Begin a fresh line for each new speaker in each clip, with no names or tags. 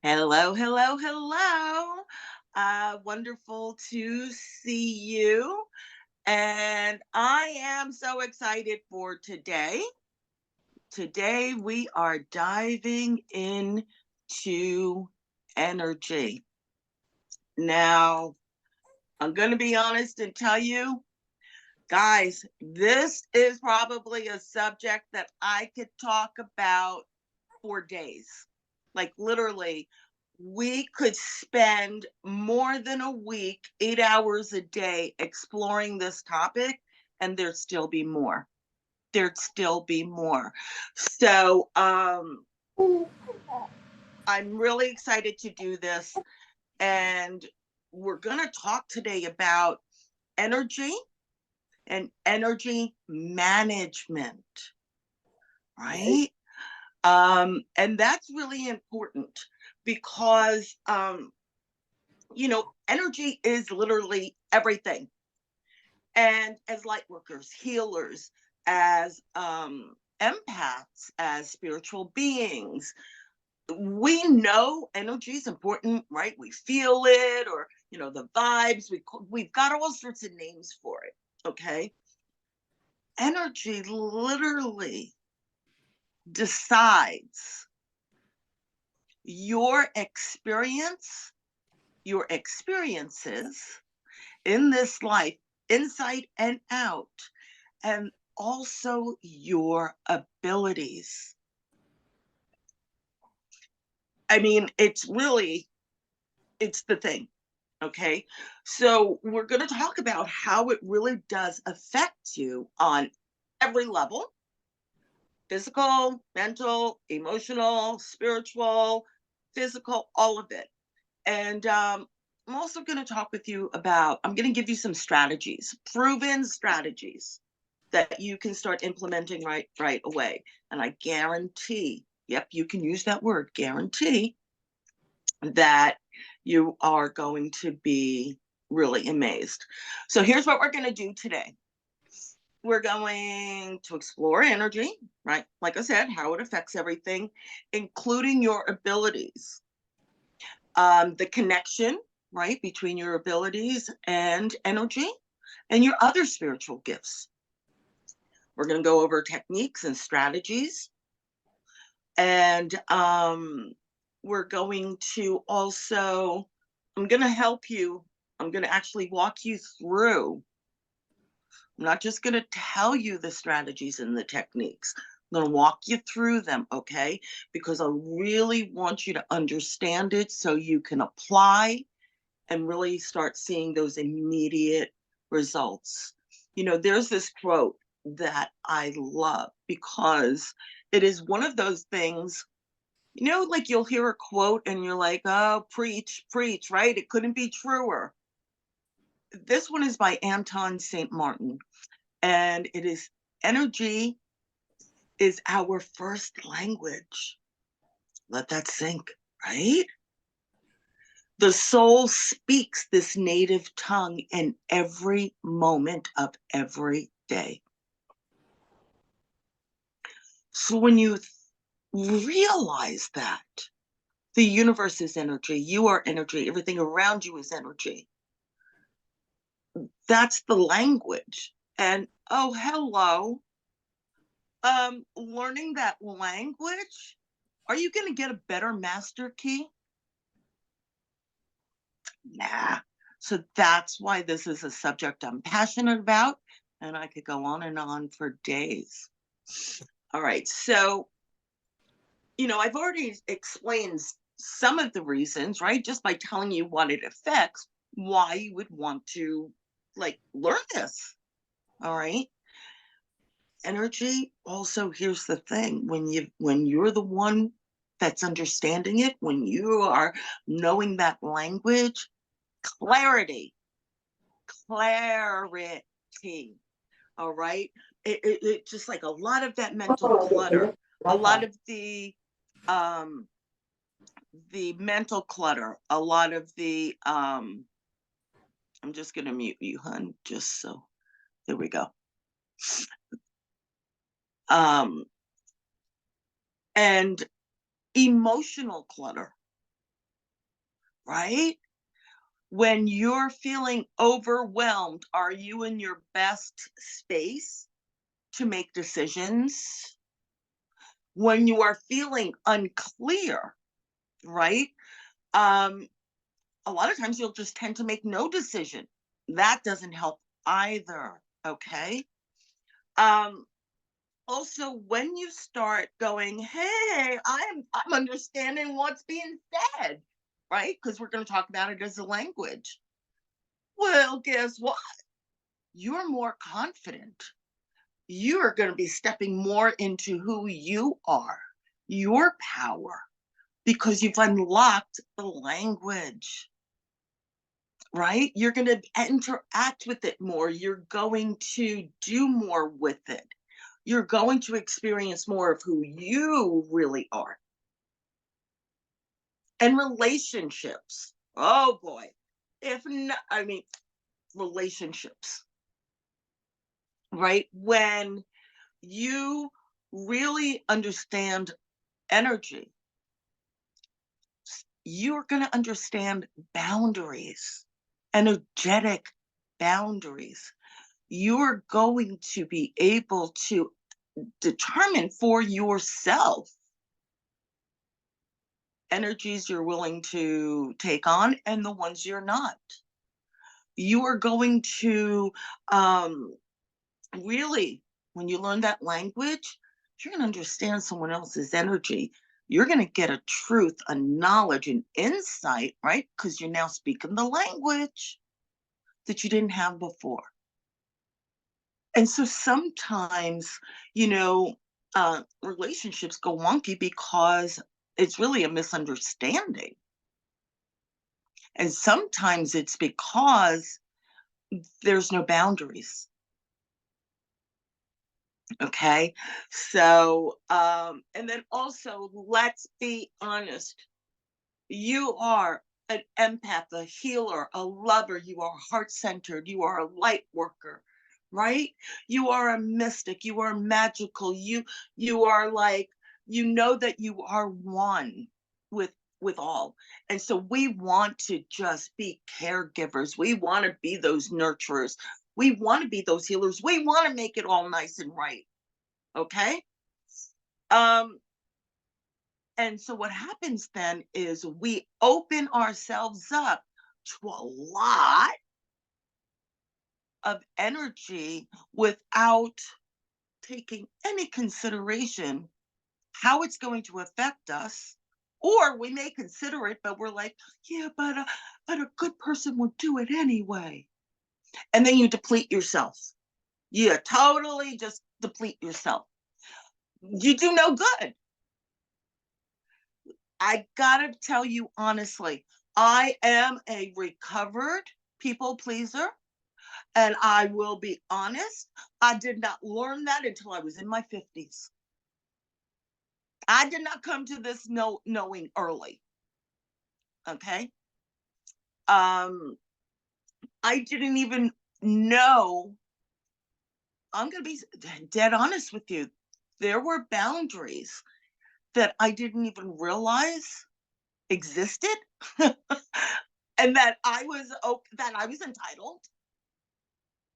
Hello, hello, hello. Wonderful to see you. And I am so excited for today. Today, we are diving into energy. Now, I'm going to be honest and tell you, guys, this is probably a subject that I could talk about for days. Like, literally, we could spend more than a week, 8 hours a day exploring this topic, and there'd still be more. There'd still be more. So I'm really excited to do this. And we're going to talk today about energy and energy management, right? And that's really important because energy is literally everything. And as light workers, healers, as empaths, as spiritual beings, we know energy is important, right? We feel it, or the vibes. We've got all sorts of names for it. Okay, energy literally decides your experience, your experiences in this life, inside and out, and also your abilities. I mean, it's the thing. Okay. So we're going to talk about how it really does affect you on every level: physical, mental, emotional, spiritual, physical, all of it. And I'm also going to talk with you about, I'm going to give you some strategies, proven strategies that you can start implementing right away. And I guarantee, yep, you can use that word, guarantee, that you are going to be really amazed. So here's what we're going to do today. We're going to explore energy, right? Like I said, how it affects everything, including your abilities. The connection, right, between your abilities and energy and your other spiritual gifts. We're going to go over techniques and strategies. And we're going to also, I'm going to help you. I'm going to actually walk you through. I'm not just going to tell you the strategies and the techniques. I'm going to walk you through them, okay? Because I really want you to understand it so you can apply and really start seeing those immediate results. There's this quote that I love because it is one of those things, like you'll hear a quote and you're like, oh, preach, preach, right? It couldn't be truer. This one is by Anton St. Martin, and it is: energy is our first language. Let that sink, right? The soul speaks this native tongue in every moment of every day. So when you realize that the universe is energy, you are energy, everything around you is energy, that's the language. And oh, hello, learning that language, are you going to get a better master key? Nah. So that's why this is a subject I'm passionate about, and I could go on and on for days. All right. So, I've already explained some of the reasons, right? Just by telling you what it affects, why you would want to learn this. All right. Energy also, here's the thing, when you're the one that's understanding it, when you are knowing that language, clarity. All right. It just like a lot of that mental clutter, a lot of the mental clutter, a lot of the I'm just gonna mute you, hun, just so there we go. And emotional clutter, right? When you're feeling overwhelmed, are you in your best space to make decisions? When you are feeling unclear, right? Um, a lot of times you'll just tend to make no decision. That doesn't help either. Okay. Um, Also, when you start going, hey, I'm understanding what's being said, right? Because we're going to talk about it as a language. Well, guess what? You're more confident. You are going to be stepping more into who you are, your power, because you've unlocked the language, right? You're going to interact with it more. You're going to do more with it. You're going to experience more of who you really are. And relationships. Oh boy. If not, I mean, relationships, right? When you really understand energy, you're going to understand boundaries, energetic boundaries. You're going to be able to determine for yourself energies you're willing to take on and the ones you're not. You are going to um, really, when you learn that language, you're going to understand someone else's energy. You're going to get a truth, a knowledge, an insight, right? Because you're now speaking the language that you didn't have before. And so sometimes, you know, relationships go wonky because it's really a misunderstanding. And sometimes it's because there's no boundaries. Okay. So, and then also, let's be honest. You are an empath, a healer, a lover. You are heart centered. You are a light worker, right? You are a mystic. You are magical. You are like, you know that you are one with all. And so we want to just be caregivers. We want to be those nurturers. We want to be those healers. We want to make it all nice and right. Okay. Um, and so what happens then is we open ourselves up to a lot of energy without taking any consideration how it's going to affect us. Or we may consider it, but we're like, yeah, but a good person would do it anyway. And then you deplete yourself. You totally just deplete yourself. You do no good. I gotta tell you honestly, I am a recovered people pleaser. And I will be honest, I did not learn that until I was in my 50s. I did not come to this knowing early. Okay. Um, I didn't even know, I'm going to be dead honest with you. There were boundaries that I didn't even realize existed and that I was entitled,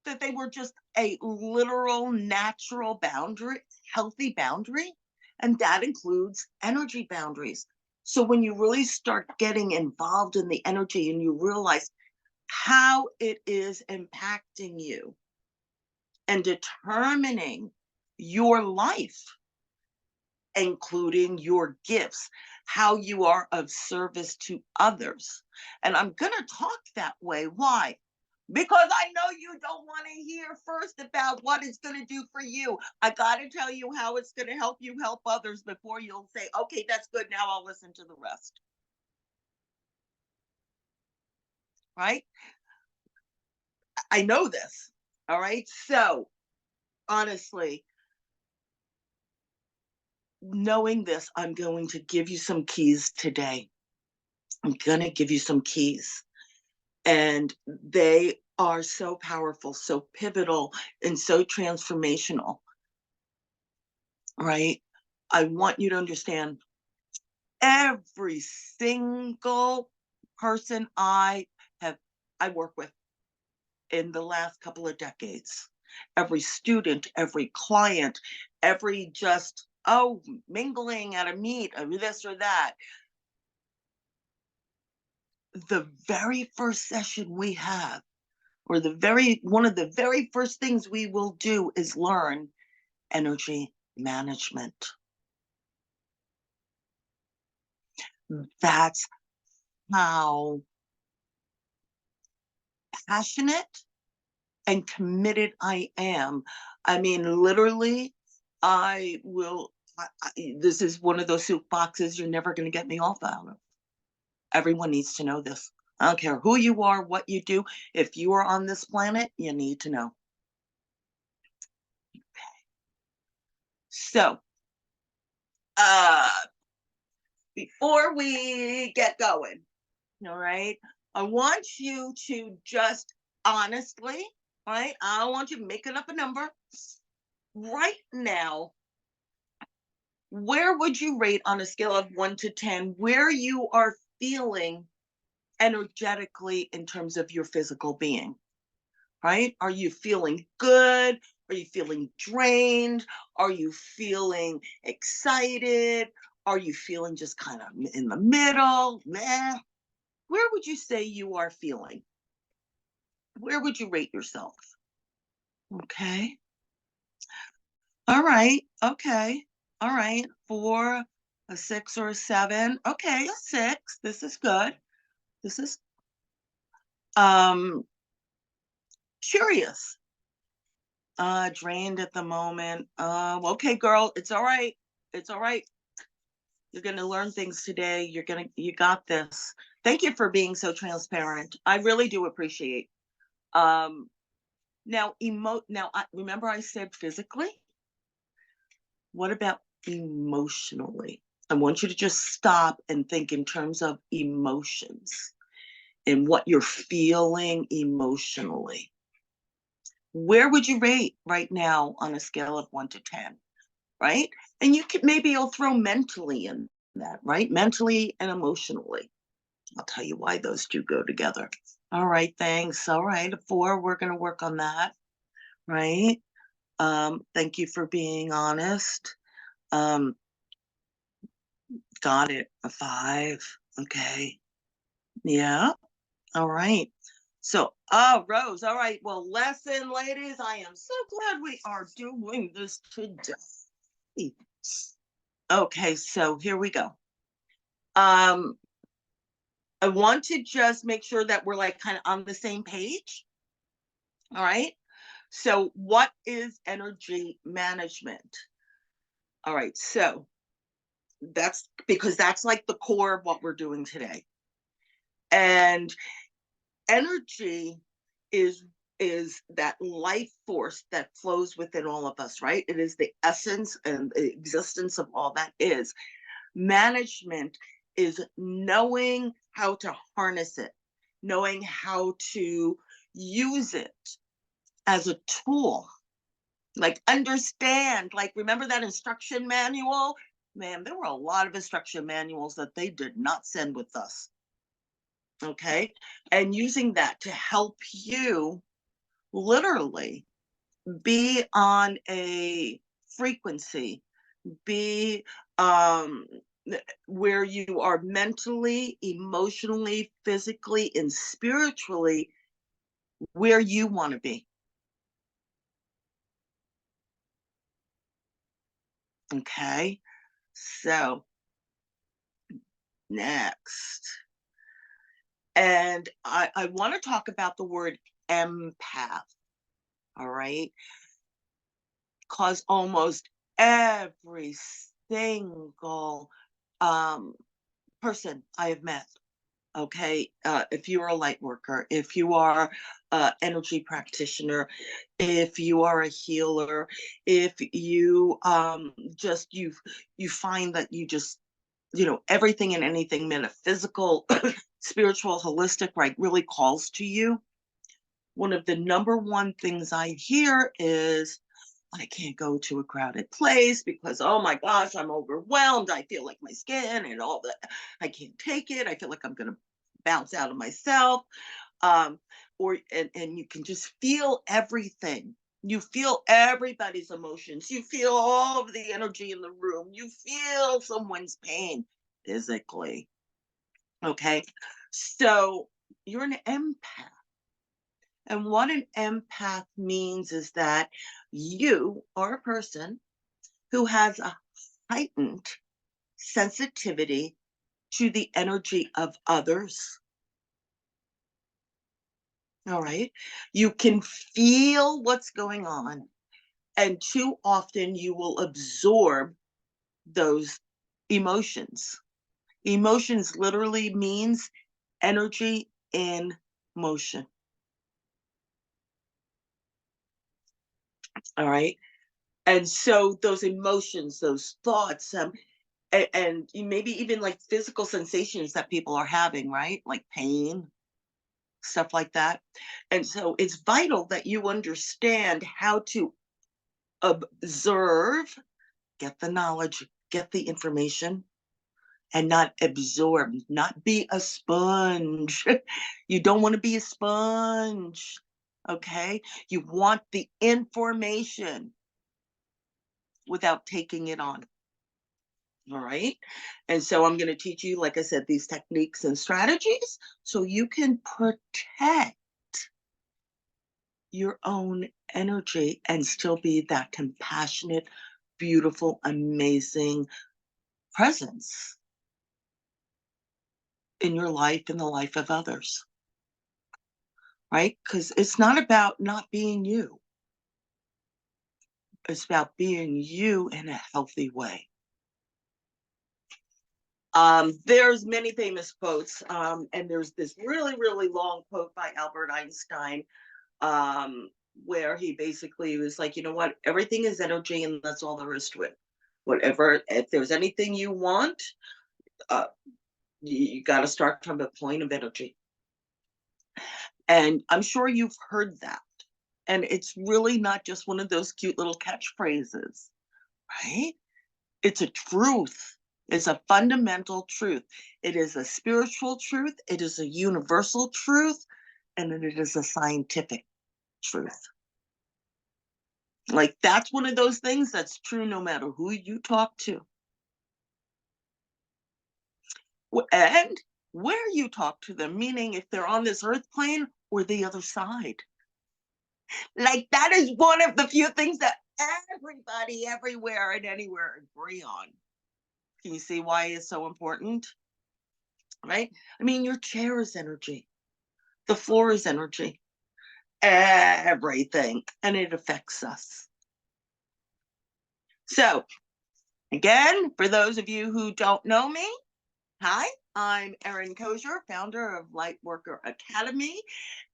that they were just a literal natural boundary, healthy boundary, and that includes energy boundaries. So when you really start getting involved in the energy and you realize how it is impacting you and determining your life, including your gifts, how you are of service to others. And I'm going to talk that way. Why? Because I know you don't want to hear first about what it's going to do for you. I got to tell you how it's going to help you help others before you'll say, okay, that's good. Now I'll listen to the rest. Right? I know this. All right. So honestly, knowing this, I'm going to give you some keys today. I'm going to give you some keys. And they are so powerful, so pivotal, and so transformational. Right? I want you to understand every single person I work with in the last couple of decades. Every student, every client, every just, oh, mingling at a meet, or this or that. The very first session we have, or one of the very first things we will do is learn energy management. That's how passionate and committed I am. I mean, literally, I will. This is one of those soup boxes you're never going to get me off out of. Everyone needs to know this. I don't care who you are, what you do. If you are on this planet, you need to know. So, uh, before we get going, all right, I want you to just honestly, right? I don't want you making up a number. Right now, where would you rate on a scale of 1 to 10 where you are feeling energetically in terms of your physical being? Right? Are you feeling good? Are you feeling drained? Are you feeling excited? Are you feeling just kind of in the middle? Meh. Where would you say you are feeling? Where would you rate yourself? Okay. All right. Okay. All right. 4, a 6, or a 7. Okay, a 6. This is good. This is um curious. Drained at the moment. Okay, girl, it's all right. It's all right. You're gonna learn things today. You got this. Thank you for being so transparent. I really do appreciate. Um, remember I said physically? What about emotionally? I want you to just stop and think in terms of emotions and what you're feeling emotionally. Where would you rate right now on a scale of 1 to 10? Right? And you'll throw mentally in that, right? Mentally and emotionally. I'll tell you why those two go together. All right, thanks. All right, a 4, we're going to work on that, right? Thank you for being honest. Um, got it. A 5. Okay. Yeah. All right. So, oh, Rose. All right. Well, lesson, ladies. I am so glad we are doing this today. Okay, so here we go. Um, I want to just make sure that we're like kind of on the same page. All right. So, what is energy management? All right. So, that's because that's like the core of what we're doing today. And energy is is that life force that flows within all of us, right? It is the essence and the existence of all that is. Management is knowing how to harness it, knowing how to use it as a tool. Like, understand, like, remember that instruction manual? Man, there were a lot of instruction manuals that they did not send with us. Okay. And using that to help you literally be on a frequency, be um where you are mentally, emotionally, physically, and spiritually where you want to be. Okay. So, next. And I want to talk about the word empath. All right. Because almost every single um, person I have met, okay, if you are a light worker, if you are an energy practitioner, if you are a healer, if you you find that you just, everything and anything metaphysical, spiritual, holistic, right, really calls to you. One of the number one things I hear is, I can't go to a crowded place because, oh my gosh, I'm overwhelmed. I feel like my skin and all that. I can't take it. I feel like I'm going to bounce out of myself. um, and you can just feel everything. You feel everybody's emotions. You feel all of the energy in the room. You feel someone's pain physically. Okay, so you're an empath, and what an empath means is that you are a person who has a heightened sensitivity to the energy of others. All right. You can feel what's going on. And too often you will absorb those emotions. Emotions literally means energy in motion. All right. And so those emotions, those thoughts, and maybe even like physical sensations that people are having, right? Like pain, stuff like that. And so it's vital that you understand how to observe, get the knowledge, get the information, and not absorb, not be a sponge. You don't want to be a sponge. Okay. You want the information without taking it on. All right. And so I'm going to teach you, like I said, these techniques and strategies so you can protect your own energy and still be that compassionate, beautiful, amazing presence in your life and the life of others, right? Because it's not about not being you. It's about being you in a healthy way. There's many famous quotes, and there's this really, really long quote by Albert Einstein, um, where he basically was like, you know what, everything is energy, and that's all there is to it. Whatever, if there's anything you want, uh, you got to start from a point of energy. And I'm sure you've heard that. And it's really not just one of those cute little catchphrases, right? It's a truth. It's a fundamental truth. It is a spiritual truth. It is a universal truth. And it is a scientific truth. Like that's one of those things that's true no matter who you talk to. And where you talk to them, meaning if they're on this earth plane or the other side. Like that is one of the few things that everybody, everywhere, and anywhere agree on. Can you see why it's so important? Right? I mean, your chair is energy, the floor is energy, everything, and it affects us. So, again, for those of you who don't know me, hi, I'm Erin Kosher, founder of Lightworker Academy,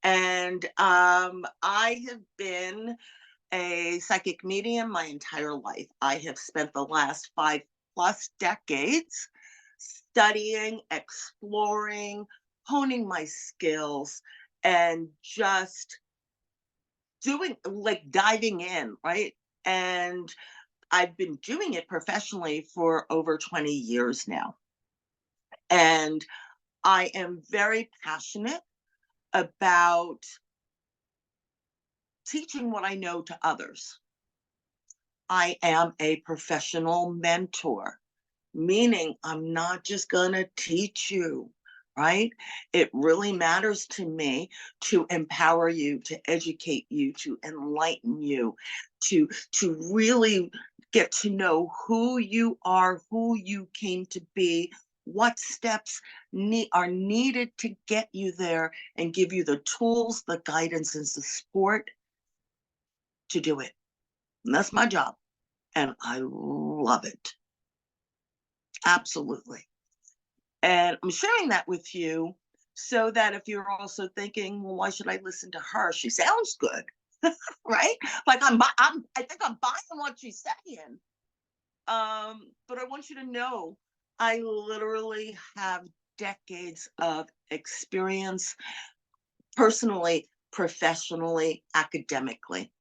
and I have been a psychic medium my entire life. I have spent the last 5+ decades studying, exploring, honing my skills, and just doing like diving in, right? And I've been doing it professionally for over 20 years now. And I am very passionate about teaching what I know to others. I am a professional mentor, meaning I'm not just going to teach you, right? It really matters to me to empower you, to educate you, to enlighten you, to really get to know who you are, who you came to be, what steps are needed to get you there, and give you the tools, the guidance, and the support to do it. And that's my job. And I love it. Absolutely. And I'm sharing that with you so that if you're also thinking, well, why should I listen to her? She sounds good, right? Like I think I'm buying what she's saying. But I want you to know, I literally have decades of experience, personally, professionally, academically,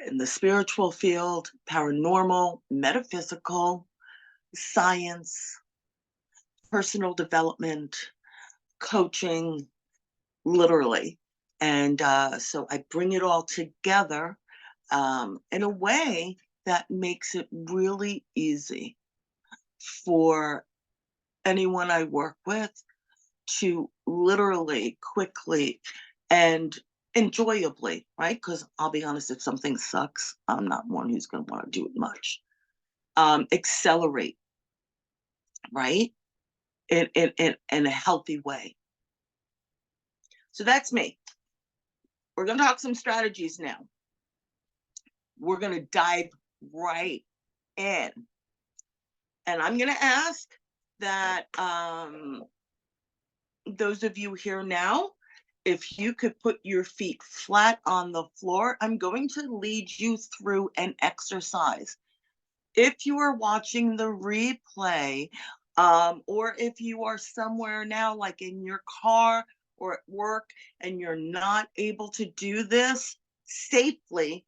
in the spiritual field, paranormal, metaphysical, science, personal development, coaching, literally. And so I bring it all together in a way that makes it really easy for anyone I work with to literally, quickly, and enjoyably, right? Because I'll be honest, if something sucks, I'm not one who's going to want to do it much. Accelerate, right? In a healthy way. So that's me. We're going to talk some strategies now. We're going to dive right in. And I'm going to ask that those of you here now, if you could put your feet flat on the floor, I'm going to lead you through an exercise. If you are watching the replay, or if you are somewhere now, like in your car or at work, and you're not able to do this safely,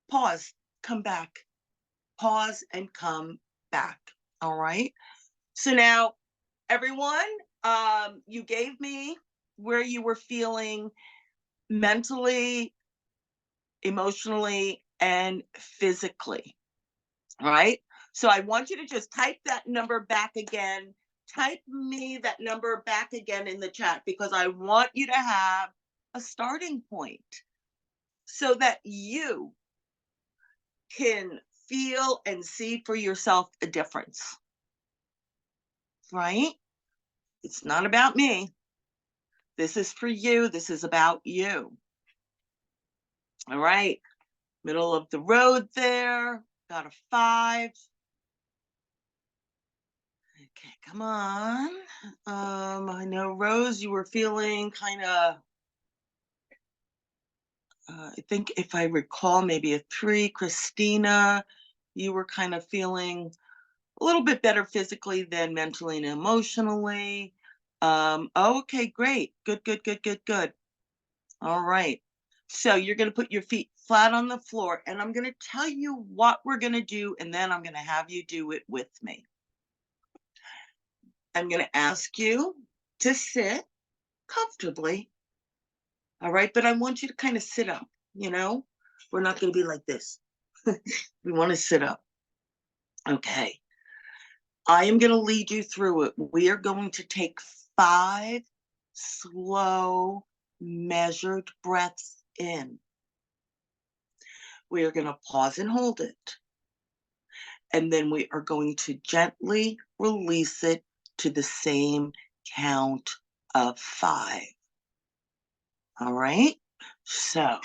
pause, come back, pause and come back. All right. So now, everyone, you gave me where you were feeling mentally, emotionally, and physically. All right. So I want you to just type that number back again. Type me that number back again in the chat, because I want you to have a starting point so that you can feel and see for yourself a difference. Right? It's not about me. This is for you. This is about you. All right. Middle of the road there. Got a 5. Okay, come on. I know, Rose, you were feeling kind of, I think if I recall, maybe a 3. Christina, you were kind of feeling a little bit better physically than mentally and emotionally. Okay, great. Good, good, good, good, good. All right. So you're going to put your feet flat on the floor, and I'm going to tell you what we're going to do, and then I'm going to have you do it with me. I'm going to ask you to sit comfortably. All right. But I want you to kind of sit up, you know? We're not going to be like this. We want to sit up. Okay. I am going to lead you through it. We are going to take 5 slow, measured breaths in. We are going to pause and hold it. And then we are going to gently release it to the same count of 5. All right. So,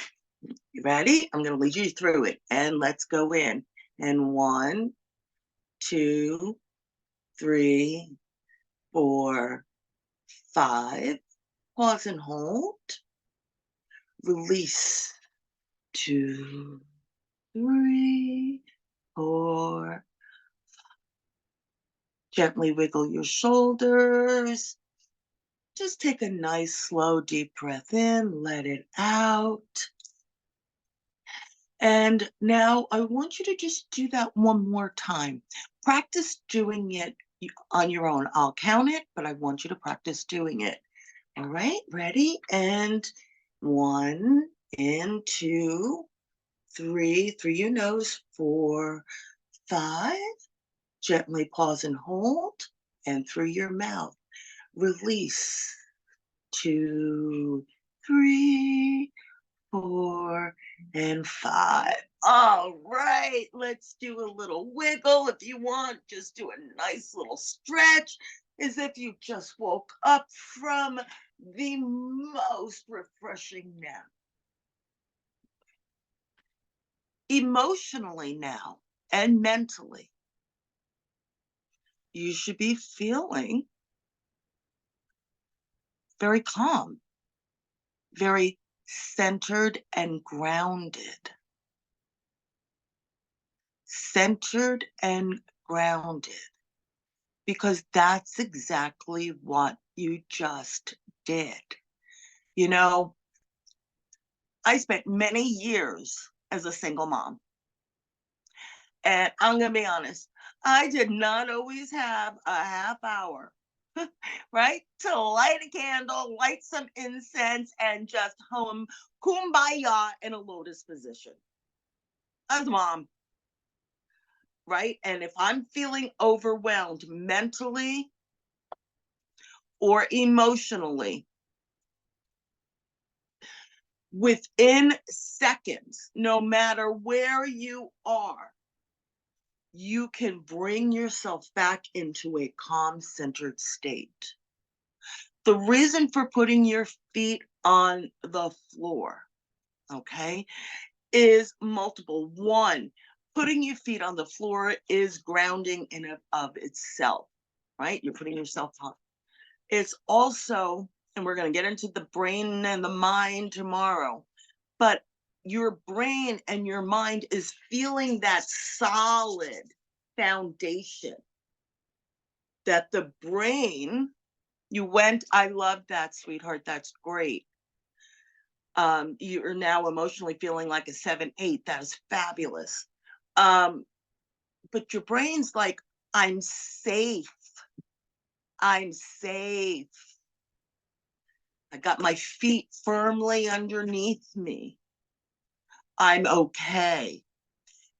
you ready? I'm going to lead you through it. And let's go in. And 1, 2, 3, 4, 5. Pause and hold. Release. 2, 3, 4. Gently wiggle your shoulders. Just take a nice, slow, deep breath in. Let it out. And now I want you to just do that one more time. Practice doing it on your own. I'll count it, but I want you to practice doing it. All right, ready? And 1, and 2, 3, through your nose, 4, 5. Gently pause and hold, and through your mouth. Release. 2, 3, 4, and 5. All right, let's do a little wiggle. If you want, just do a nice little stretch as if you just woke up from the most refreshing nap. Emotionally now and mentally, you should be feeling very calm, very centered and grounded. Centered and grounded, because that's exactly what you just did. You know, I spent many years as a single mom. And I'm going to be honest, I did not always have a half hour, right? To light a candle, light some incense, and just hum kumbaya in a lotus position. As mom, right? And if I'm feeling overwhelmed mentally or emotionally, within seconds, no matter where you are, you can bring yourself back into a calm, centered state. The reason for putting your feet on the floor, okay, is multiple. One, putting your feet on the floor is grounding in of itself, right? You're putting yourself on. It's also, and we're going to get into the brain and the mind tomorrow, but your brain and your mind is feeling that solid foundation that the brain, you went, I love that, sweetheart, that's great. You're now emotionally feeling like a 7-8. That is fabulous. But your brain's like, I'm safe. I'm safe. I got my feet firmly underneath me. I'm okay.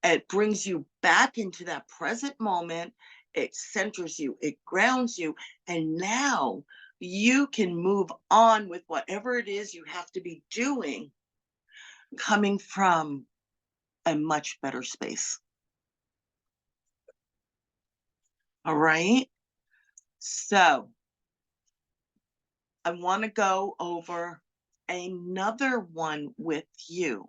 It brings you back into that present moment. It centers you, it grounds you. And now you can move on with whatever it is you have to be doing, coming from a much better space. All right. So I want to go over another one with you.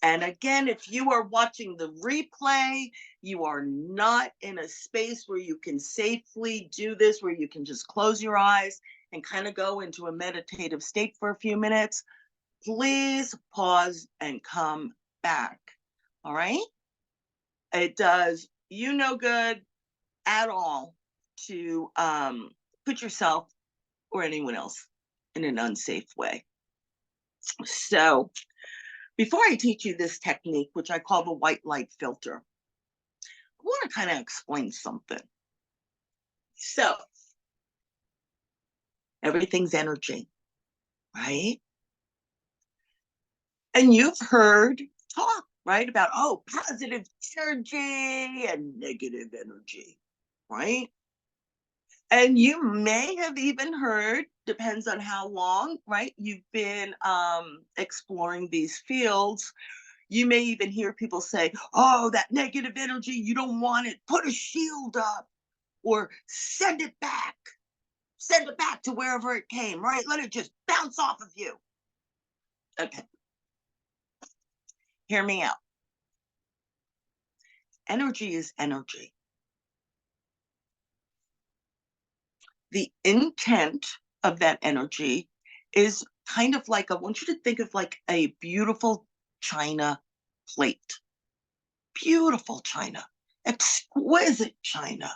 And again, if you are watching the replay, you are not in a space where you can safely do this, where you can just close your eyes and kind of go into a meditative state for a few minutes, please pause and come back. All right. It does you no good at all to put yourself or anyone else in an unsafe way. So before I teach you this technique, which I call the white light filter, I want to kind of explain something. So everything's energy, right? And you've heard talk, right, about, oh, positive energy and negative energy, right? And you may have even heard, depends on how long, right, you've been exploring these fields. You may even hear people say, oh, that negative energy, you don't want it, put a shield up or send it back to wherever it came, right? Let it just bounce off of you. Okay, hear me out. Energy is energy. The intent of that energy is kind of like, I want you to think of like a beautiful china plate. Beautiful china, exquisite china.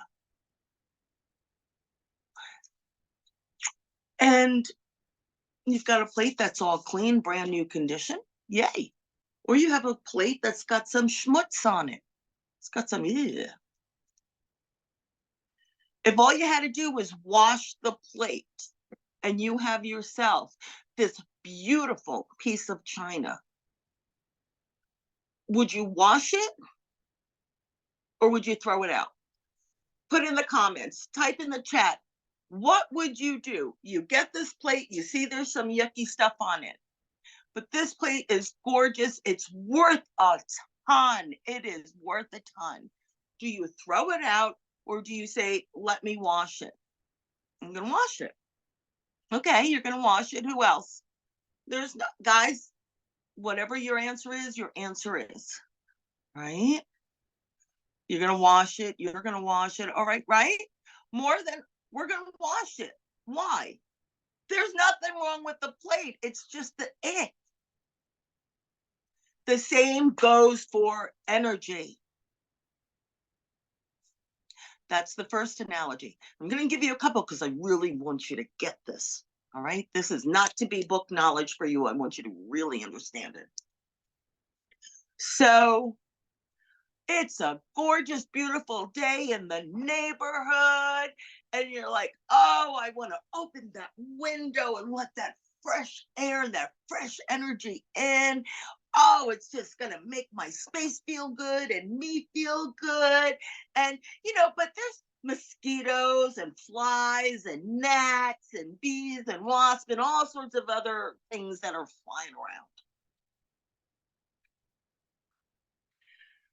And you've got a plate that's all clean, brand new condition. Yay. Or you have a plate that's got some schmutz on it. It's got some, ew. If all you had to do was wash the plate and you have yourself this beautiful piece of china, would you wash it or would you throw it out? Put in the comments, type in the chat. What would you do? You get this plate, you see there's some yucky stuff on it, but this plate is gorgeous. It's worth a ton. It is worth a ton. Do you throw it out or do you say, let me wash it? I'm going to wash it. Okay, you're going to wash it. Who else? There's no, guys, whatever your answer is, right? You're going to wash it. You're going to wash it. All right, right? More than we're going to wash it. Why? There's nothing wrong with the plate. It's just the it. The same goes for energy. That's the first analogy. I'm going to give you a couple because I really want you to get this. All right. This is not to be book knowledge for you. I want you to really understand it. So It's a gorgeous, beautiful day in the neighborhood. And you're like, oh, I want to open that window and let that fresh air, that fresh energy in. Oh, it's just going to make my space feel good and me feel good. And, but there's mosquitoes and flies and gnats and bees and wasps and all sorts of other things that are flying around.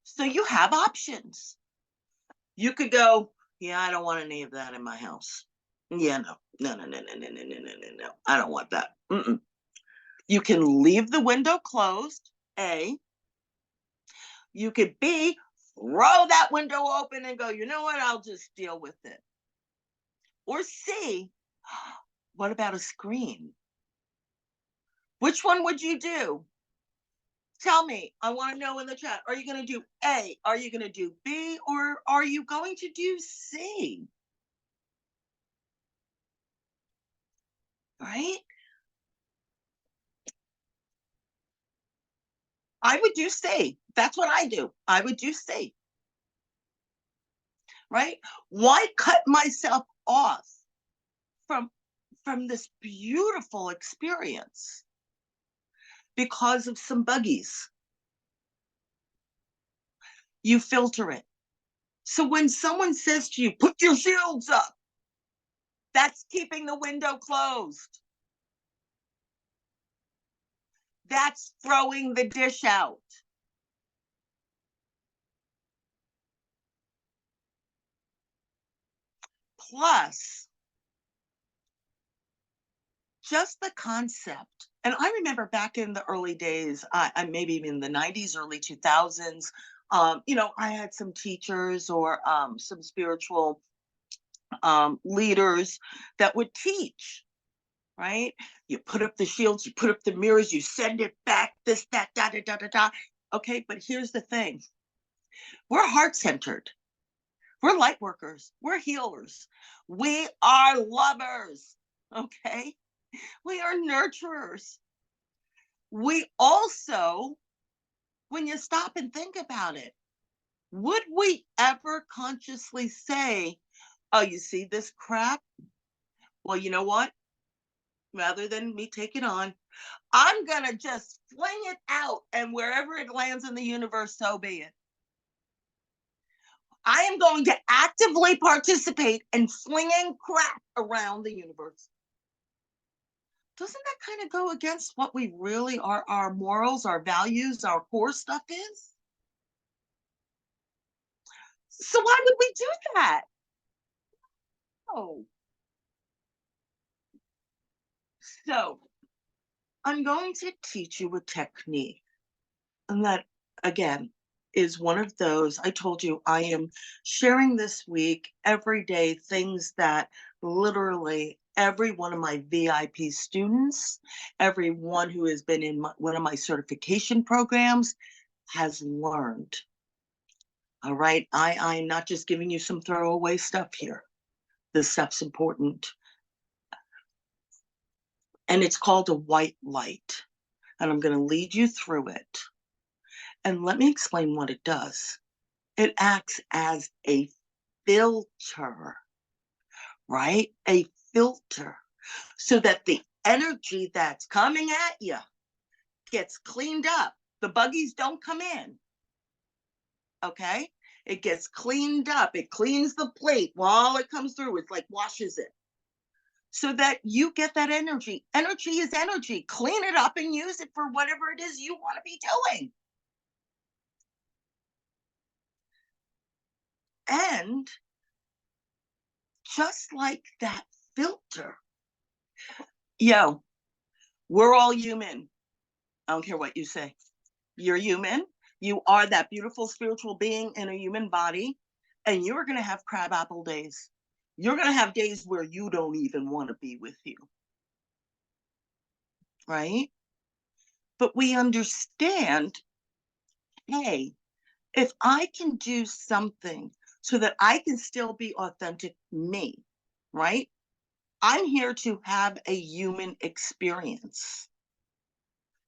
So you have options. You could go, yeah, I don't want any of that in my house. Yeah, no, no, no, no, no, no, no, no, no, no, no. I don't want that. Mm-mm. You can leave the window closed. A. You could B. Throw that window open and go, you know what? I'll just deal with it. Or C. What about a screen? Which one would you do? Tell me. I want to know in the chat. Are you going to do A? Are you going to do B? Or are you going to do C? Right? I would do C. That's what I do. I would do C. Right? Why cut myself off from this beautiful experience because of some buggies? You filter it. So when someone says to you, put your shields up, that's keeping the window closed. That's throwing the dish out. Plus, just the concept. And I remember back in the early days, I maybe even in the 90s, early 2000s, I had some teachers or some spiritual leaders that would teach, right? You put up the shields, you put up the mirrors, you send it back, this, that, da, da, da, da, da. Okay, but here's the thing. We're heart-centered. We're light workers. We're healers. We are lovers. Okay? We are nurturers. We also, when you stop and think about it, would we ever consciously say, oh, you see this crap? Well, you know what? Rather than me take it on, I'm going to just fling it out, and wherever it lands in the universe, so be it. I am going to actively participate in flinging crap around the universe. Doesn't that kind of go against what we really are, our morals, our values, our core stuff is? So why would we do that? Oh. So I'm going to teach you a technique. And that, again, is one of those. I told you I am sharing this week, every day, things that literally every one of my VIP students, everyone who has been in one of my certification programs has learned. All right. I'm not just giving you some throwaway stuff here. This stuff's important. And it's called a white light. And I'm going to lead you through it. And let me explain what it does. It acts as a filter, right? A filter, so that the energy that's coming at you gets cleaned up. The buggies don't come in, okay? It gets cleaned up. It cleans the plate while it comes through. It's like washes it, so that you get that energy. Energy is energy. Clean it up and use it for whatever it is you want to be doing. And just like that filter, we're all human. I don't care what you say. You're human. You are that beautiful spiritual being in a human body, and you're going to have crabapple days. You're going to have days where you don't even want to be with you, right? But we understand, hey, if I can do something so that I can still be authentic me, right? I'm here to have a human experience.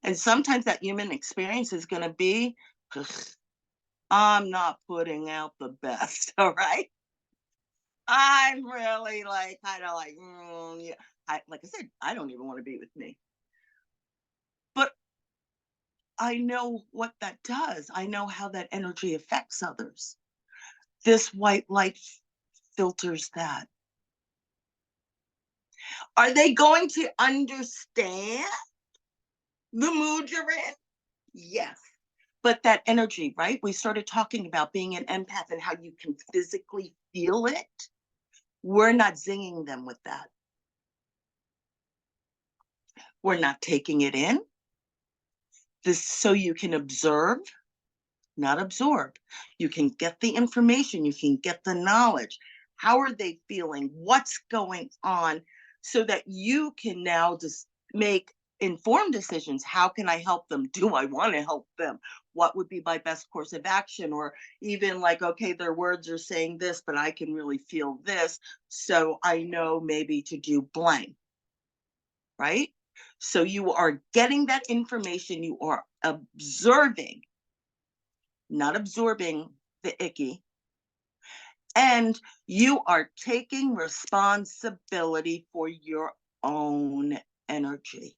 And sometimes that human experience is going to be, I'm not putting out the best. All right. I'm really like kind of like, yeah. Like I said, I don't even want to be with me. But I know what that does. I know how that energy affects others. This white light filters that. Are they going to understand the mood you're in? Yes. But that energy, right? We started talking about being an empath and how you can physically feel it. We're not zinging them with that. We're not taking it in. This so you can observe, not absorb. You can get the information, you can get the knowledge. How are they feeling? What's going on? So that you can now just make informed decisions. How can I help them? Do I want to help them? What would be my best course of action? Or even like, okay, their words are saying this, but I can really feel this. So I know maybe to do blank, right? So you are getting that information, you are observing, not absorbing the icky, and you are taking responsibility for your own energy.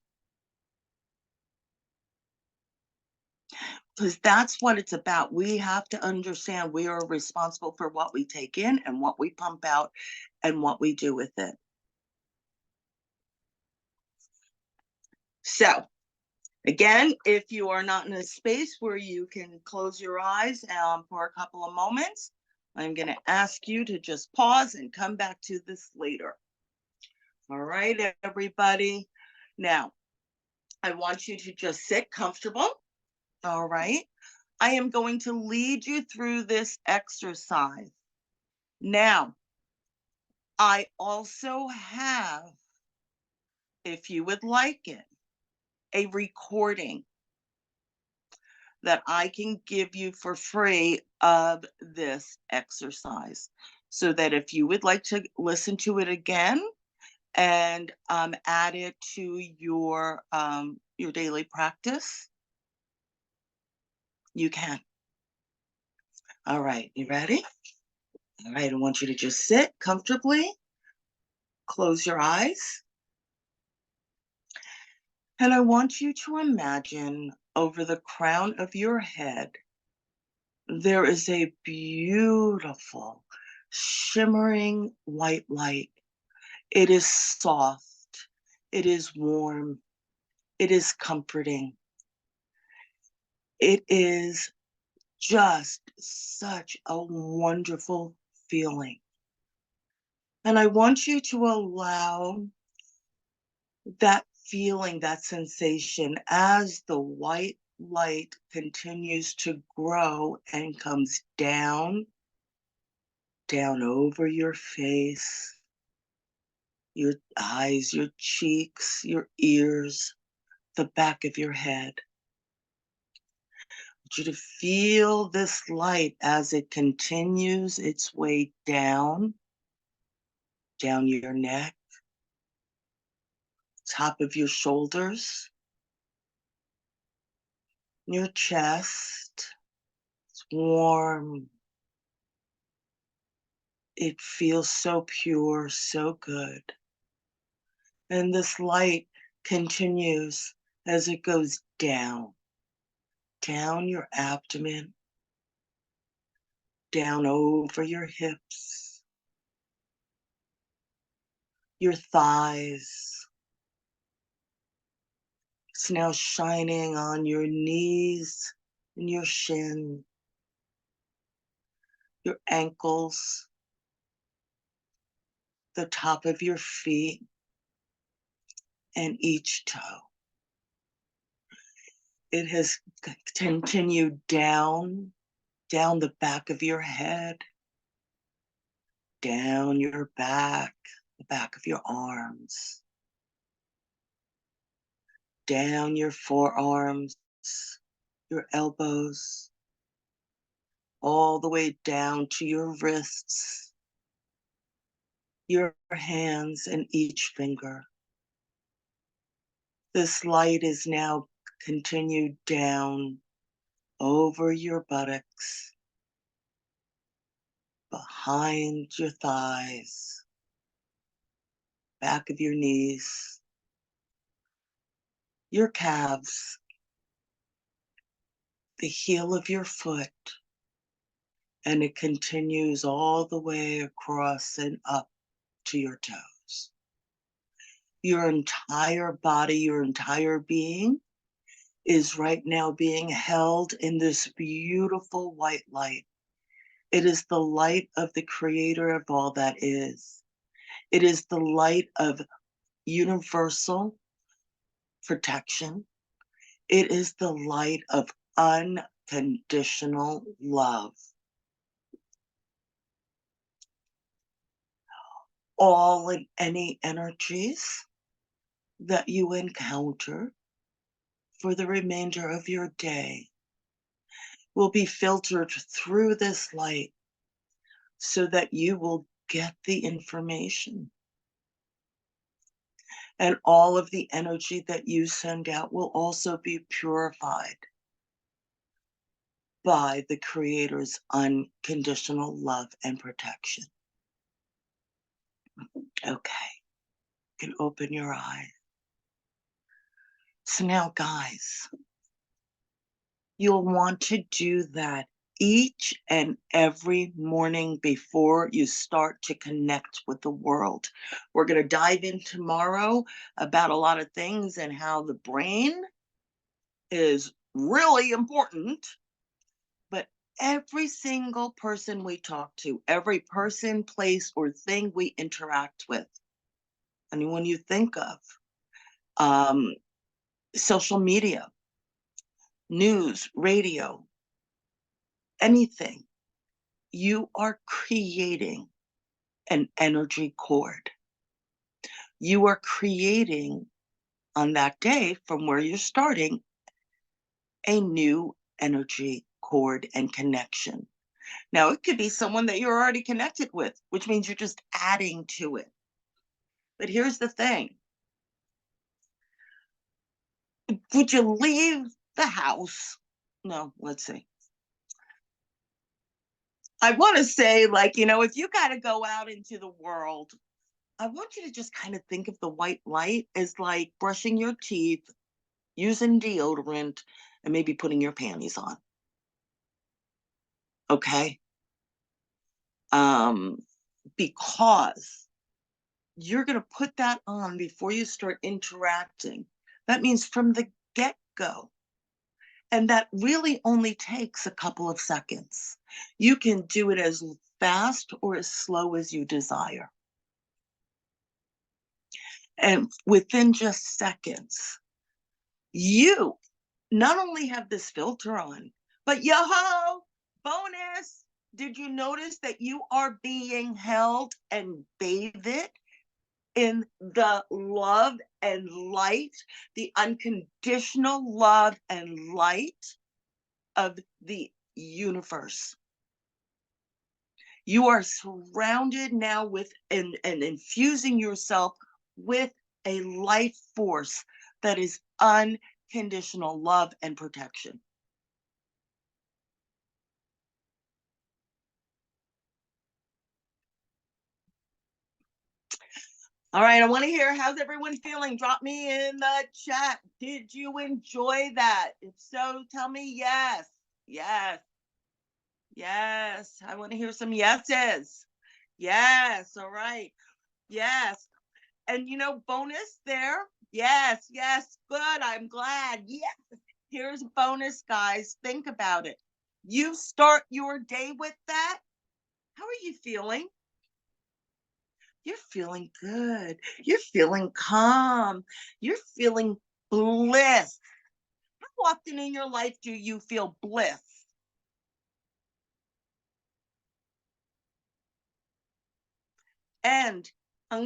Because that's what it's about. We have to understand we are responsible for what we take in and what we pump out and what we do with it. So, again, if you are not in a space where you can close your eyes for a couple of moments, I'm going to ask you to just pause and come back to this later. All right, everybody. Now, I want you to just sit comfortable. All right. I am going to lead you through this exercise. Now, I also have, if you would like it, a recording that I can give you for free of this exercise so that if you would like to listen to it again and add it to your daily practice, you can. All right, you ready? All right, I want you to just sit comfortably, close your eyes, and I want you to imagine over the crown of your head there is a beautiful, shimmering white light. It is soft, it is warm, it is comforting. It is just such a wonderful feeling. And I want you to allow that feeling, that sensation, as the white light continues to grow and comes down, down over your face, your eyes, your cheeks, your ears, the back of your head. I want you to feel this light as it continues its way down, down your neck, top of your shoulders, your chest. It's warm. It feels so pure, so good. And this light continues as it goes down, down your abdomen, down over your hips, your thighs. It's now shining on your knees and your shin, your ankles, the top of your feet, and each toe. It has continued down, down the back of your head, down your back, the back of your arms, down your forearms, your elbows, all the way down to your wrists, your hands, and each finger. This light is now continued down over your buttocks, behind your thighs, back of your knees, your calves, the heel of your foot, and it continues all the way across and up to your toes. Your entire body, your entire being is right now being held in this beautiful white light. It is the light of the creator of all that is. It is the light of universal protection. It is the light of unconditional love. All and any energies that you encounter for the remainder of your day will be filtered through this light so that you will get the information. And all of the energy that you send out will also be purified by the Creator's unconditional love and protection. Okay, you can open your eyes. So now, guys, you'll want to do that each and every morning before you start to connect with the world. We're going to dive in tomorrow about a lot of things and how the brain is really important. But every single person we talk to, every person, place, or thing we interact with, anyone you think of, social media, news, radio, anything, you are creating an energy cord. You are creating on that day from where you're starting a new energy cord and connection. Now, it could be someone that you're already connected with, which means you're just adding to it. But here's the thing. Would you leave the house? No, let's see. I want to say, like, if you got to go out into the world, I want you to just kind of think of the white light as like brushing your teeth, using deodorant, and maybe putting your panties on. Okay? Because you're going to put that on before you start interacting. That means from the get-go. And that really only takes a couple of seconds. You can do it as fast or as slow as you desire. And within just seconds, you not only have this filter on, but yo-ho, bonus, did you notice that you are being held and bathed in the love and light, the unconditional love and light of the universe? You are surrounded now with and infusing yourself with a life force that is unconditional love and protection. All right, I want to hear, how's everyone feeling? Drop me in the chat. Did you enjoy that? If so, tell me yes. Yes. Yes. I want to hear some yeses. Yes. All right. Yes. And bonus there. Yes. Yes. Good. I'm glad. Yes. Here's a bonus, guys. Think about it. You start your day with that. How are you feeling? You're feeling good. You're feeling calm. You're feeling bliss. How often in your life do you feel bliss? And I'm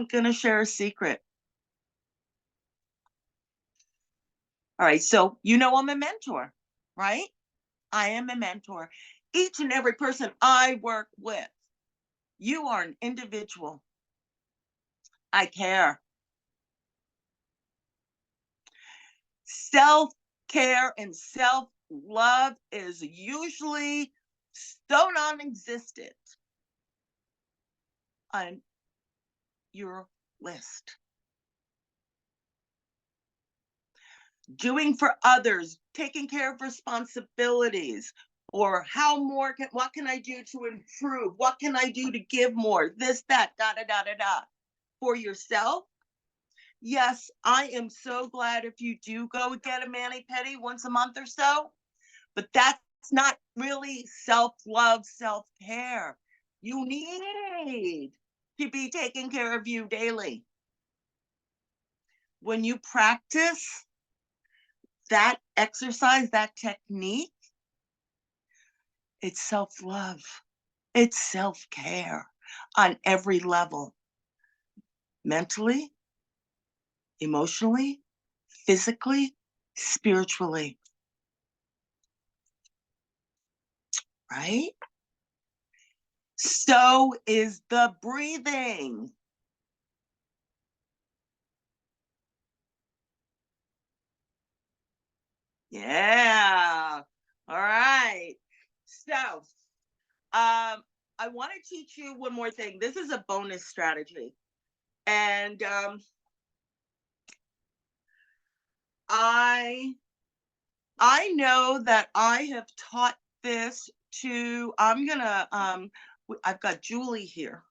gonna share a secret. All right, so I'm a mentor, right? I am a mentor. Each and every person I work with, you are an individual. I care. Self-care and self-love is usually so non-existent on your list. Doing for others, taking care of responsibilities, or what can I do to improve? What can I do to give more? This, that, da, da, da, da, da. For yourself, yes, I am so glad if you do go get a mani-pedi once a month or so, but that's not really self-love, self-care. You need to be taking care of you daily. When you practice that exercise, that technique, it's self-love. It's self-care on every level. Mentally, emotionally, physically, spiritually. Right? So is the breathing. Yeah. All right. So, I want to teach you one more thing. This is a bonus strategy. And I know that I have taught this to, I've got Julie here,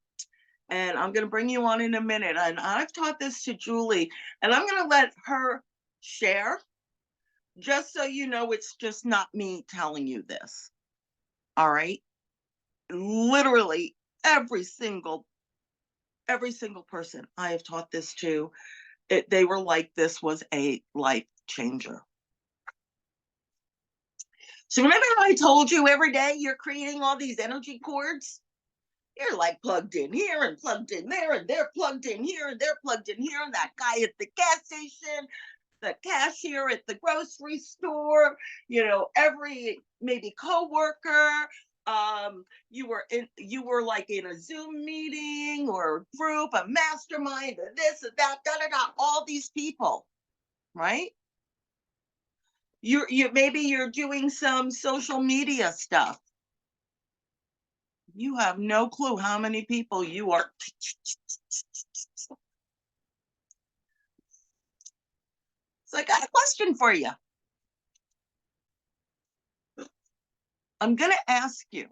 and I'm going to bring you on in a minute. And I've taught this to Julie, and I'm going to let her share, just so you know, it's just not me telling you this. All right. Literally every single person I have taught this to, they were like, this was a life changer. So remember how I told you every day you're creating all these energy cords? You're like plugged in here and plugged in there, and they're plugged in here and they're plugged in here. And that guy at the gas station, the cashier at the grocery store, every maybe coworker, you were like in a Zoom meeting or group, a mastermind, this, that, da da da, all these people, right? Maybe you're doing some social media stuff. You have no clue how many people you are. So I got a question for you. I'm going to ask you,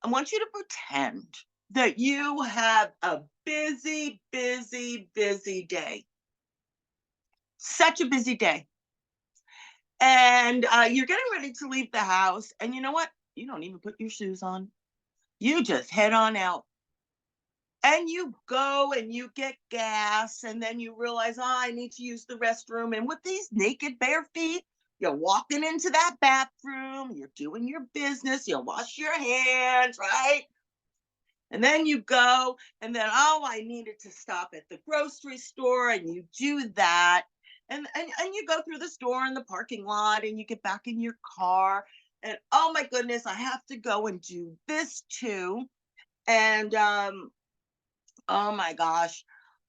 I want you to pretend that you have a busy, busy, busy day. Such a busy day. And you're getting ready to leave the house. And you know what? You don't even put your shoes on. You just head on out. And you go and you get gas. And then you realize, I need to use the restroom. And with these naked bare feet, you're walking into that bathroom. You're doing your business. You wash your hands, right? And then you go, and then, I needed to stop at the grocery store, and you do that. And you go through the store in the parking lot, and you get back in your car. And oh my goodness, I have to go and do this too. And oh my gosh,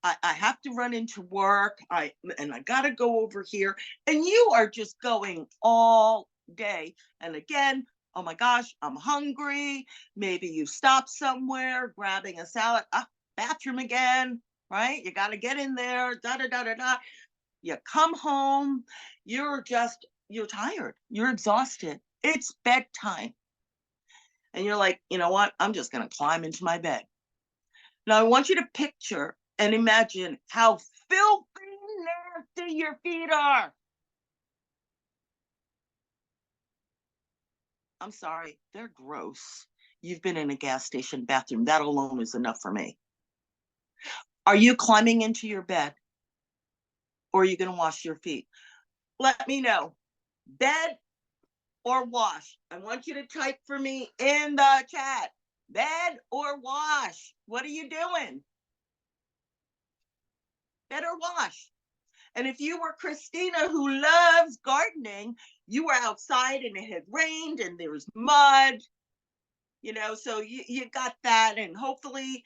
I have to run into work. I gotta go over here. And you are just going all day. And again, oh my gosh, I'm hungry. Maybe you stop somewhere, grabbing a salad. Bathroom again, right? You gotta get in there, da da da da da. You come home, you're tired, you're exhausted. It's bedtime. And you're like, you know what? I'm just gonna climb into my bed. Now, I want you to picture and imagine how filthy nasty your feet are. I'm sorry, they're gross. You've been in a gas station bathroom. That alone is enough for me. Are you climbing into your bed, or are you going to wash your feet? Let me know. Bed or wash? I want you to type for me in the chat. Bed or wash? What are you doing? Bed or wash? And if you were Christina, who loves gardening, you were outside and it had rained and there was mud, so you got that. And hopefully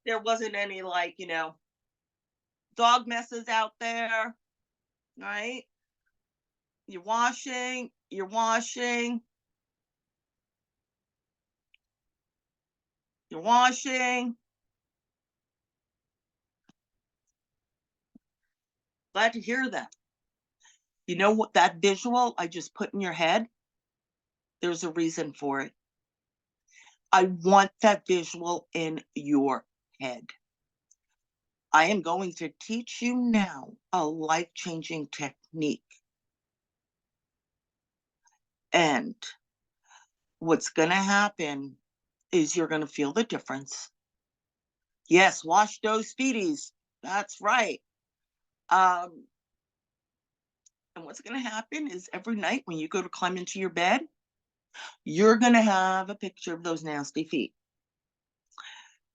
there wasn't any, dog messes out there, right? You're washing. You're washing. Glad to hear that. You know what, that visual I just put in your head, there's a reason for it. I want that visual in your head. I am going to teach you now a life-changing technique. And what's going to happen is you're going to feel the difference. Yes, wash those feeties. That's right. And what's going to happen is every night when you go to climb into your bed, you're going to have a picture of those nasty feet.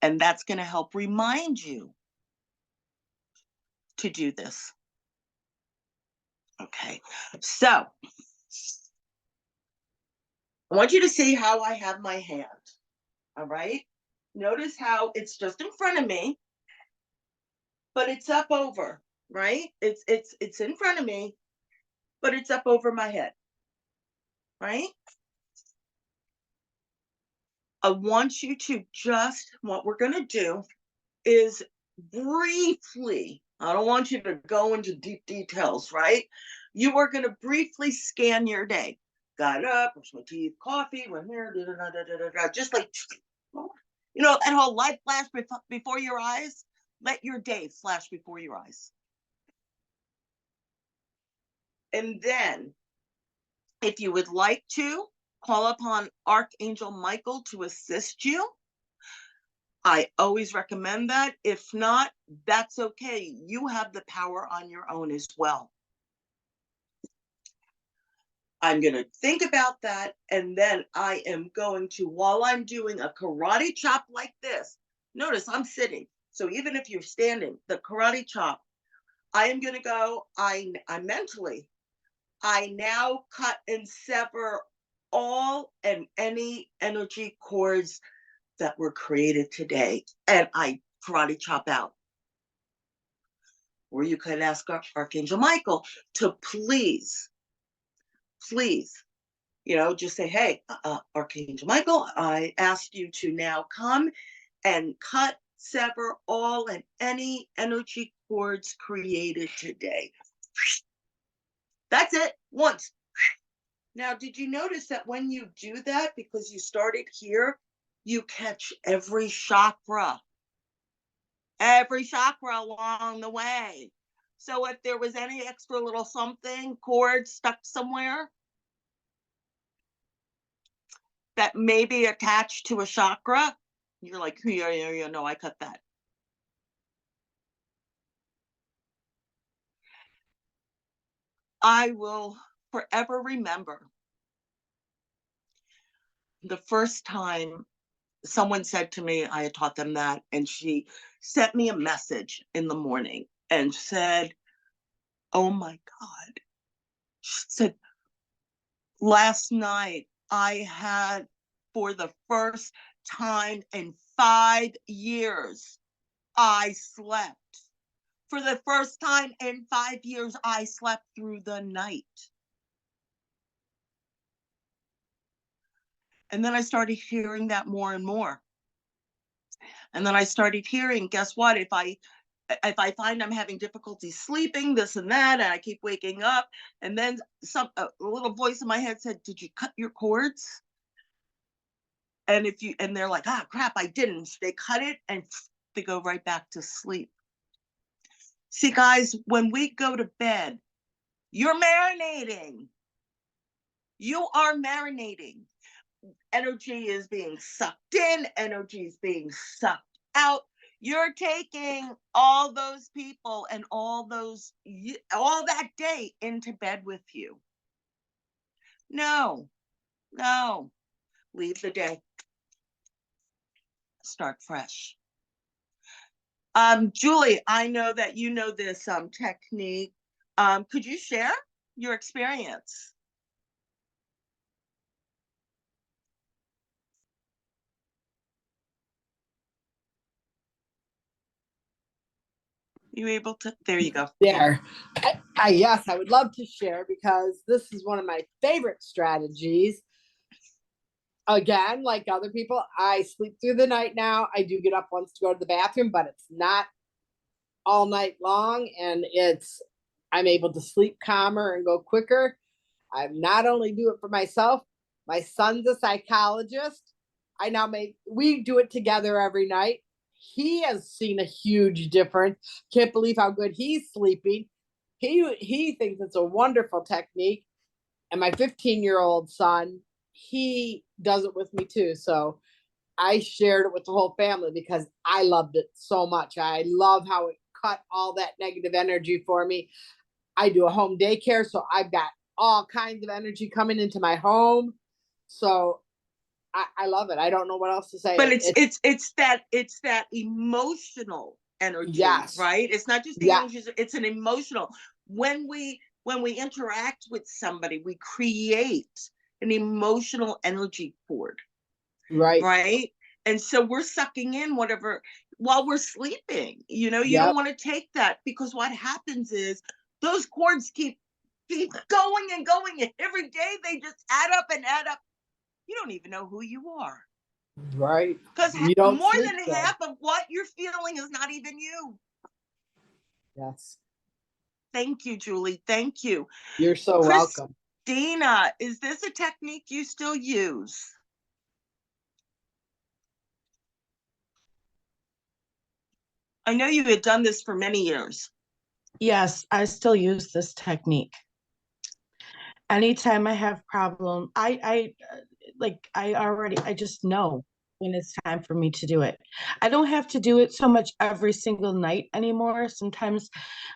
And that's going to help remind you to do this. Okay, so I want you to see how I have my hand. All right, notice how it's just in front of me, but it's up over, right? It's in front of me, but it's up over my head, right? I want you to just, what we're going to do is briefly, I don't want you to go into deep details, right? You are going to briefly scan your day. Got up, brushed my teeth, coffee, went here, just like, you know, that whole light flash before your eyes. Let your day flash before your eyes. And then, if you would like to, call upon Archangel Michael to assist you. I always recommend that. If not, that's okay. You have the power on your own as well. I'm going to think about that, and then I am going to, while I'm doing a karate chop like this, notice I'm sitting. So even if you're standing, the karate chop, I am going to go, I mentally, I now cut and sever all and any energy cords that were created today, and I karate chop out. Or you could ask Archangel Michael to please, you know, just say, hey, Archangel Michael, I ask you to now come and cut, sever all and any energy cords created today. That's it, once. Now, did you notice that when you do that, because you started here, you catch every chakra along the way. So if there was any extra little something, cord stuck somewhere that may be attached to a chakra, you're like, yeah, no, I cut that. I will forever remember the first time someone said to me, I had taught them that, and she sent me a message in the morning and said, oh my God. She said, last night I had, for the first time in 5 years, I slept. For the first time in 5 years, I slept through the night. And then I started hearing that more and more. And then I started hearing, guess what? If I find I'm having difficulty sleeping, this and that, and I keep waking up, and then a little voice in my head said, did you cut your cords? And they're like, ah, crap, I didn't. They cut it and they go right back to sleep. See, guys, when we go to bed, you're marinating. You are marinating. Energy is being sucked in, energy is being sucked out. You're taking all those people and all that day into bed with you. No, leave the day. Start fresh. Julie, I know that you know this technique. Could you share your experience? You able to? There you go.
There. Yes, I would love to share because this is one of my favorite strategies. again, like other people, I sleep through the night now. I do get up once to go to the bathroom, but it's not all night long, and I'm able to sleep calmer and go quicker. I not only do it for myself, my son's a psychologist. We do it together every night. He has seen a huge difference. Can't believe how good he's sleeping. He thinks it's a wonderful technique. And my 15-year-old son, he does it with me too. So I shared it with the whole family because I loved it so much. I love how it cut all that negative energy for me. I do a home daycare, so I've got all kinds of energy coming into my home. So I love it. I don't know what else to say.
But it's that emotional energy,
Yes,
right? It's not just the
yeah,
energy, it's an emotional. When we interact with somebody, we create an emotional energy cord,
right.
right? And so we're sucking in whatever while we're sleeping. You don't
Yep,
want to take that, because what happens is those cords keep going and going, and every day they just add up and add up. You don't even know who you are,
right.
because
You don't
more
sleep
than
good.
half of what you're feeling is not even you.
Yes,
Thank you, Julie. Thank you.
you're so welcome.
Christina, is this a technique you still use? I know you had done this for many years.
Yes, I still use this technique. Anytime I have problem, I just know when it's time for me to do it. I don't have to do it so much every single night anymore. Sometimes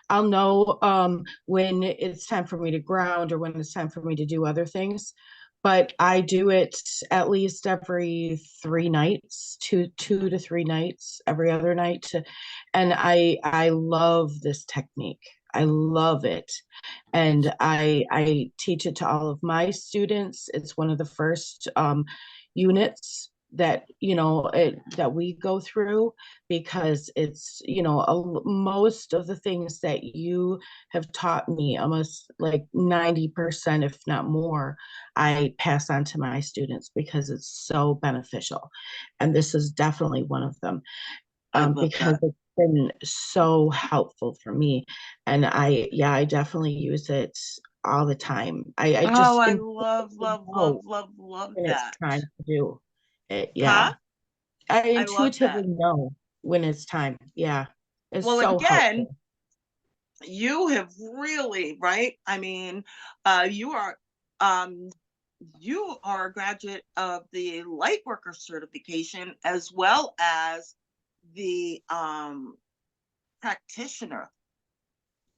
I'll know when it's time for me to ground or when it's time for me to do other things. But I do it at least every 3 nights, two to 3 nights, every other night. And I love this technique. I love it. And I teach it to all of my students. It's one of the first units that that we go through, because it's most of the things that you have taught me, almost like 90%, if not more, I pass on to my students because it's so beneficial. And this is definitely one of them,
I love
because
that.
it's been so helpful for me. And I definitely use it all the time. I
Oh,
just
I love,
intuitively
love, love,
know
love, love
when it's
that.
time to do it.
Huh?
Yeah. I
I love
intuitively
that.
know when it's time. Yeah. It's
Well,
so
again,
helpful.
you have really, right? I mean, uh, you are um, you are a graduate of the Lightworker certification, as well as the practitioner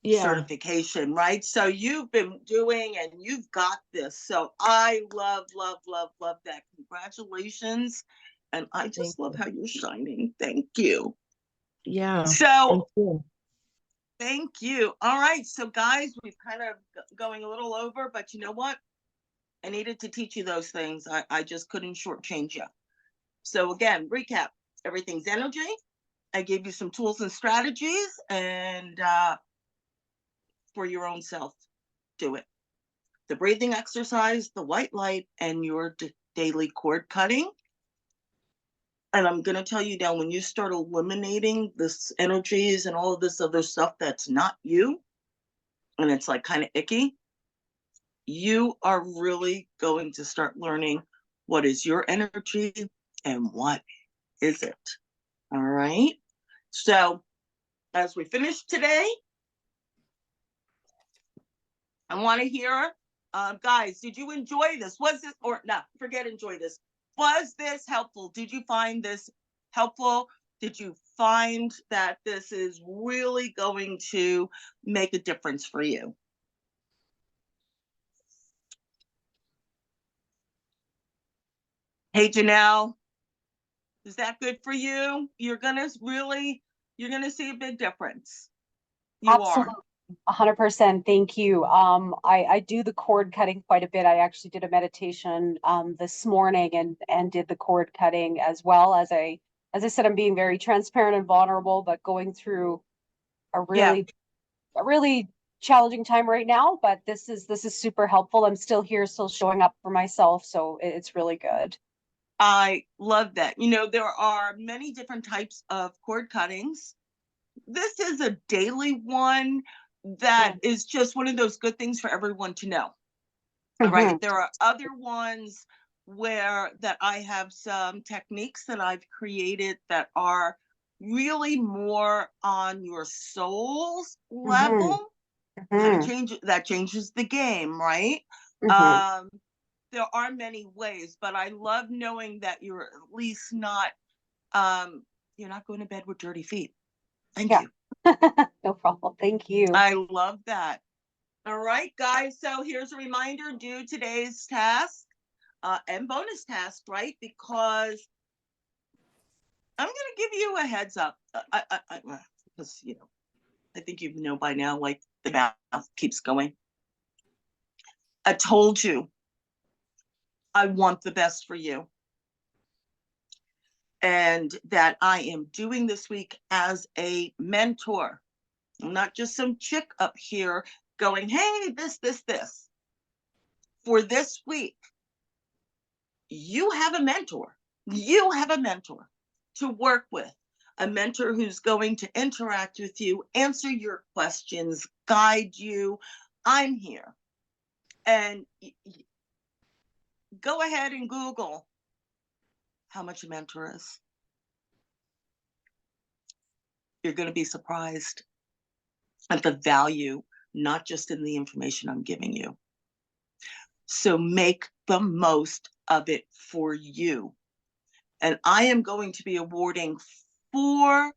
Yeah.
certification, right? So you've been doing and you've got this. So I love, love, love, love that. Congratulations. And I
Thank
just love
you.
how you're shining. Thank you.
Yeah. Thank
So
you.
thank you. All right. So, guys, we've kind of going a little over, but you know what? I needed to teach you those things. I just couldn't shortchange you. So, again, recap, everything's energy. I gave you some tools and strategies, and for your own self, do it. The breathing exercise, the white light, and your daily cord cutting. And I'm going to tell you now, when you start eliminating this energies and all of this other stuff that's not you, and it's like kind of icky, you are really going to start learning what is your energy and what is it. All right. So, as we finish today, I want to hear, guys, did you enjoy this? Was this, or no, forget enjoy this. Was this helpful? Did you find this helpful? Did you find that this is really going to make a difference for you? Hey, Janelle, is that good for you? You're gonna see a big difference. You
Absolutely,
are.
100%. Thank you. I do the cord cutting quite a bit. I actually did a meditation this morning and did the cord cutting as well. As I said, I'm being very transparent and vulnerable, but going through a
Yeah.
really challenging time right now. But this is super helpful. I'm still here, still showing up for myself, so it's really good.
I love that. You know, there are many different types of cord cuttings. This is a daily one that is just one of those good things for everyone to know. All right. There are other ones where that I have some techniques that I've created that are really more on your soul's level. Kind of changes the game, right? There are many ways, but I love knowing that you're at least not you're not going to bed with dirty feet. Thank you.
No problem. Thank you.
I love that. All right, guys. So here's a reminder: do today's task and bonus task, right? Because I'm going to give you a heads up. Because you know, I think you know by now. Like the mouth keeps going. I told you I want the best for you. And that I am doing this week as a mentor. I'm not just some chick up here going, hey, this. For this week, you have a mentor. You have a mentor to work with. A mentor who's going to interact with you, answer your questions, guide you. I'm here. And go ahead and Google how much a mentor is. You're going to be surprised at the value, not just in the information I'm giving you. So make the most of it for you. And I am going to be awarding 4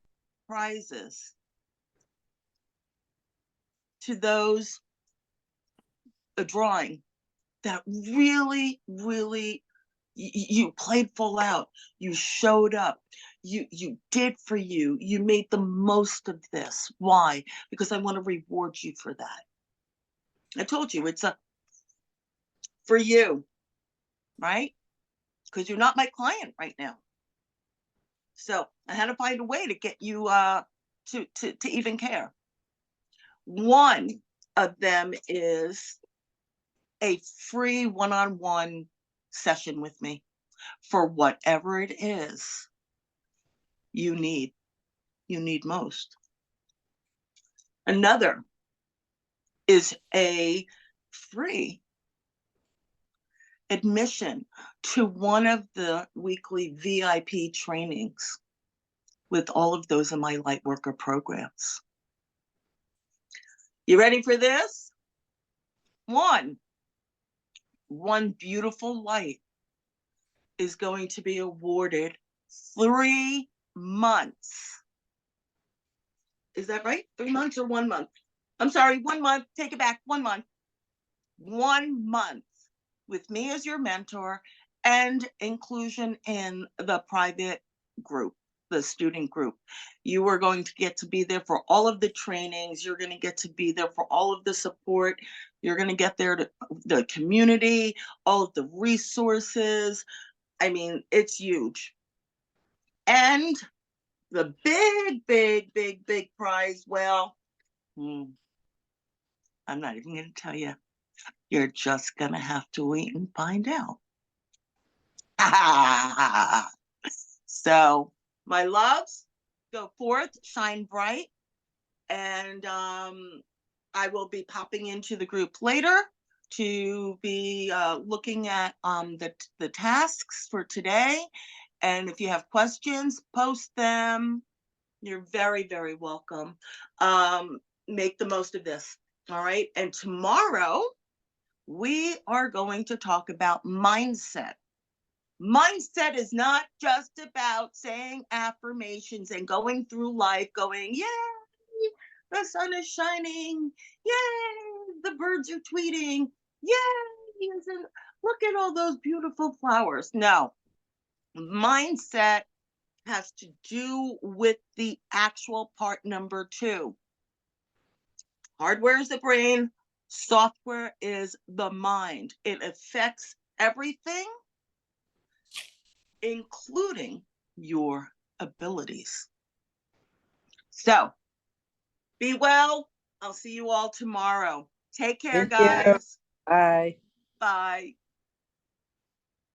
prizes to those drawing that really, really, you played full out. You showed up. You did for you. You made the most of this. Why? Because I want to reward you for that. I told you it's for you, right? Because you're not my client right now. So I had to find a way to get you to even care. One of them is a free one-on-one session with me for whatever it is you need most. Another is a free admission to one of the weekly VIP trainings with all of those in my Lightworker programs. You ready for this? One beautiful light is going to be awarded 3 months. Is that right? 3 months or 1 month? I'm sorry, 1 month. Take it back. 1 month. 1 month with me as your mentor and inclusion in the private group, the student group. You are going to get to be there for all of the trainings. You're going to get to be there for all of the support. You're going to get there to the community, all of the resources. I mean, it's huge. And the big prize, well, I'm not even going to tell you. You're just going to have to wait and find out. So, my loves, go forth, shine bright. And I will be popping into the group later to be looking at the tasks for today. And if you have questions, post them. You're very, very welcome. Make the most of this. All right. And tomorrow, we are going to talk about mindset. Mindset is not just about saying affirmations and going through life going, yay, the sun is shining. Yay, the birds are tweeting. Yay, look at all those beautiful flowers. No, mindset has to do with the actual part number 2. Hardware is the brain. Software is the mind. It affects everything, including your abilities. So, be well. I'll see you all tomorrow. Take care,
Thank you.
guys.
Bye.
Bye.